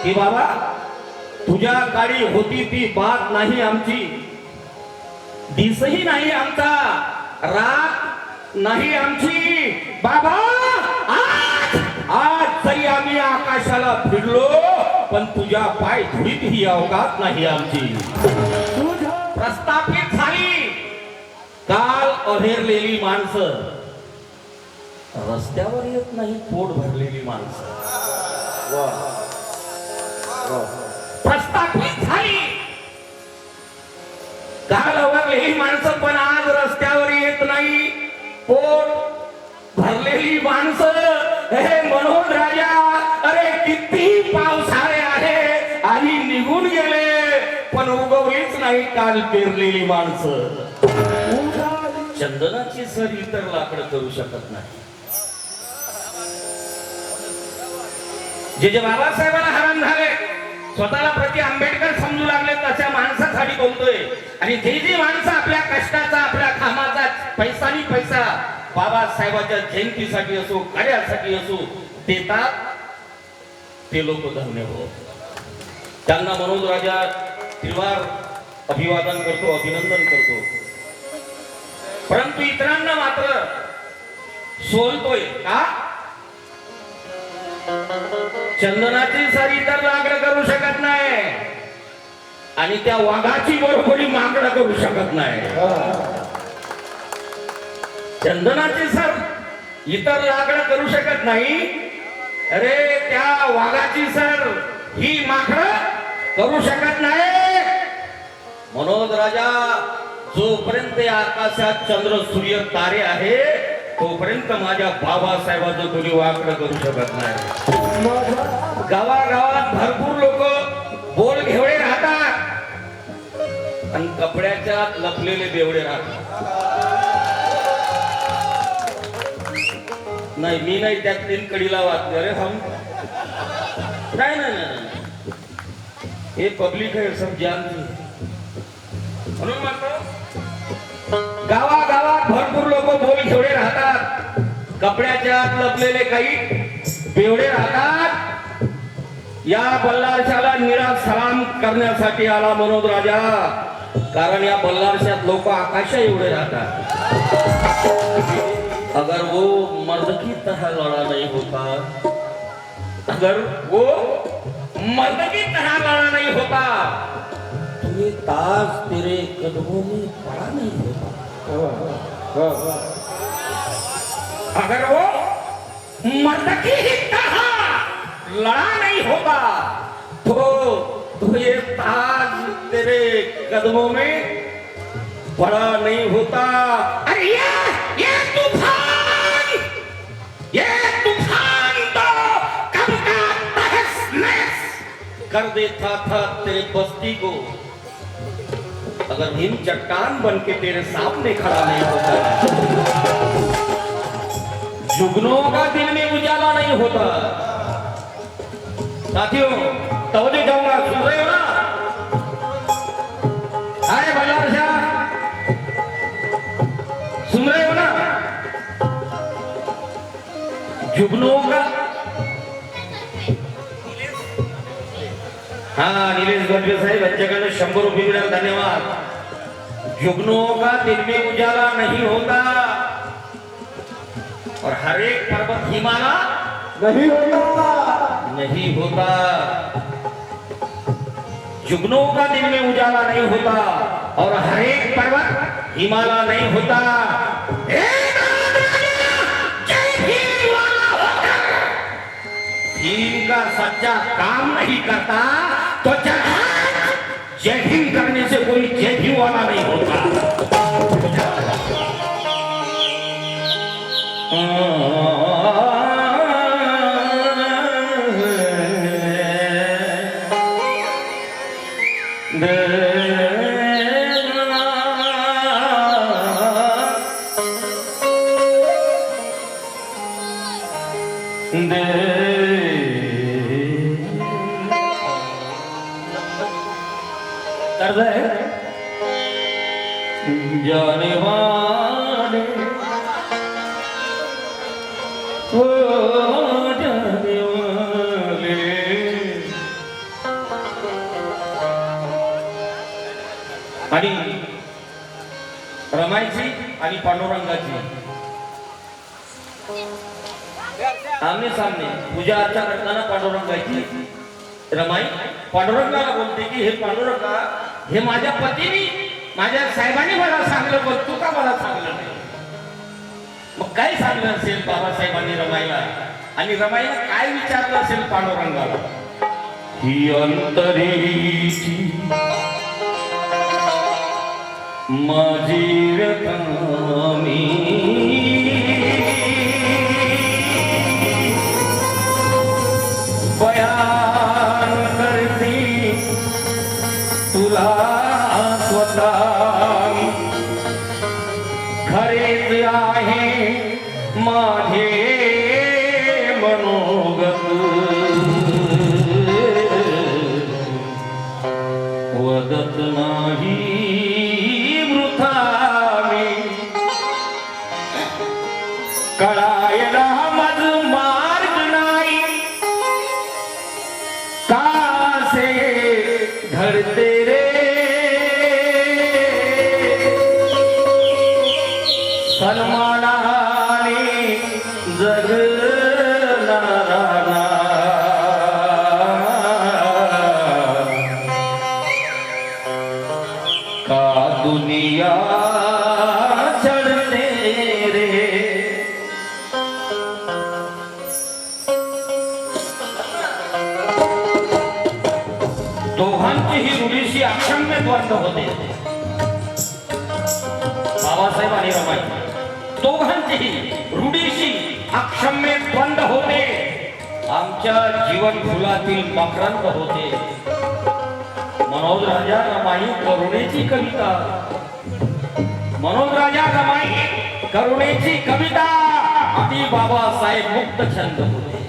की बाबा तुझ्या काळी होती ती बात नाही आमची, दिसही नाही आमचा, रात नाही आमची बाबा। आज जरी आम्ही आकाशाला फिरलो पण तुझ्या पाय धुळीत ही अवकात नाही आमची। प्रस्थापित झाली काल अहेरलेली माणसं, रस्त्यावर येत नाही पोट भरलेली माणसं। प्रस्थापित झाली काल अवरलेली माणसं पण आज रस्त्यावर येत नाही पोट भरलेली माणसं। हे मनोज राजा, अरे किती पावसाळे आहे आणि निघून गेले पण उगवलीच नाही काल पेरलेली माणसं। चंदनाची सर इतर लाकड करू शकत नाही। जे बाबासाहेबांना हरण झाले, स्वतःला प्रति आंबेडकर समजू लागले, तशा माणसासाठी बोलतोय। आणि जे माणसं आपल्या कष्टाचा आपल्या कामाचा पैसानी पैसा बाबासाहेबांच्या जयंतीसाठी असो कार्यासाठी असो देतात ते लोक धन्य हो। त्यांना मनोज राजा त्रिवार अभिवादन करतो, अभिनंदन करतो। परंतु इतरांना मात्र सोलतोय का? चंदनाची सारी तर लाकड करू शकत नाही आणि त्या वाघाची बरोबरी माकड करू शकत नाही। चंदनाची सर इतर लाकड करू शकत नाही, अरे त्या वाघाची सर ही माकड करू शकत नाही। मनोज राजा, जोपर्यंत या आकाशात चंद्र सूर्य तारे आहे तोपर्यंत माझ्या बाबासाहेबांचं कोणी वाकड करू शकत नाही। गावागावात भरपूर लोक बोल घेवडे राहतात आणि कपड्याच्या लपलेले बेवडे राहतात। नाही मी नाही त्यात तीन कडीला वाचले, अरे हम नाही नाही नाही, हे पब्लिक है सब जानती है। म्हणून मात्र गावागावात भरपूर लोक बोल घेवडे राहतात, कपड्याच्या लपलेले काही बेवडे राहतात। या बल्लारशाला निरा सलाम करण्यासाठी आला मनोज राजा, कारण या बल्लारशात लोक आकाशा एवढे राहतात। अगर वो मर्द की तरह लड़ा नहीं होता, अगर वो मर्द की तरह लड़ा नहीं होता तो ये ताज तेरे कदमों में पड़ा नहीं होता। अगर वो मर्द की ही तरह लड़ा नहीं होता तो ये ताज तेरे कदमों में पड़ा नहीं होता। अरे ये तूफान तो कब का तहस नहस कर देता था तेरे बस्ती को, अगर हिम चट्टान बन के तेरे सामने खड़ा नहीं होता, जुगनों का दिन में उजाला नहीं होता। साथियों तवज्जो जाऊंगा, सुन रहे हो ना? अरे बल्लार शाह सुन रहे हो ना? जुगनों का, हाँ नीलेश गजबे साहेब यांच्याकडे 100 रुपये मिळाले, धन्यवाद। जुगनों का दिन में उजाला नहीं होता और हर एक पर्वत हिमालय नहीं होता। जुगनों का दिन में उजाला नहीं होता और हर एक पर्वत हिमालय नहीं होता। भीम का सच्चा काम नहीं करता तो जय हिंद करने से कोई जय भीम वाला नहीं होता। जाने वाले ओ जाने वाले आणि रमाईची आणि पांडुरंगाची आमने सामने पूजा अर्चा करताना पांडुरंगाची रमाई पांडुरंगाला बोलते की हे पांडुरंगा, हे माझ्या पतीने माझ्या साहेबांनी मला सांगलं, पण तू का मला सांगलं नाही? मग काय सांगलं असेल बाबासाहेबांनी रमाईला, आणि रमाईला काय विचारलं असेल पांडुरंगाला? ही अंतरेची माझी व्यथामी बयान करती तुला स्वतः, खरेच आहे माझे मनोगत, वदत नाही वृथा मी, कळायला मज मार्ग नाही, कासे घडते रे सन्मानाने जगणारा, का दुनिया चढते रे. दोघांचीही रूढीशी अक्षम्य द्वंद्व होते. बाबासाहेब आणि रमाई दोघांचीही रूढीशी अक्षम्य द्वंद्व होते. आमच्या जीवन फुलातील मकरंद होते. मनोज राजा रमाई करुणेची कविता, मनोज राजा रमाई करुणेची कविता, आणि बाबासाहेब मुक्त छंद होते.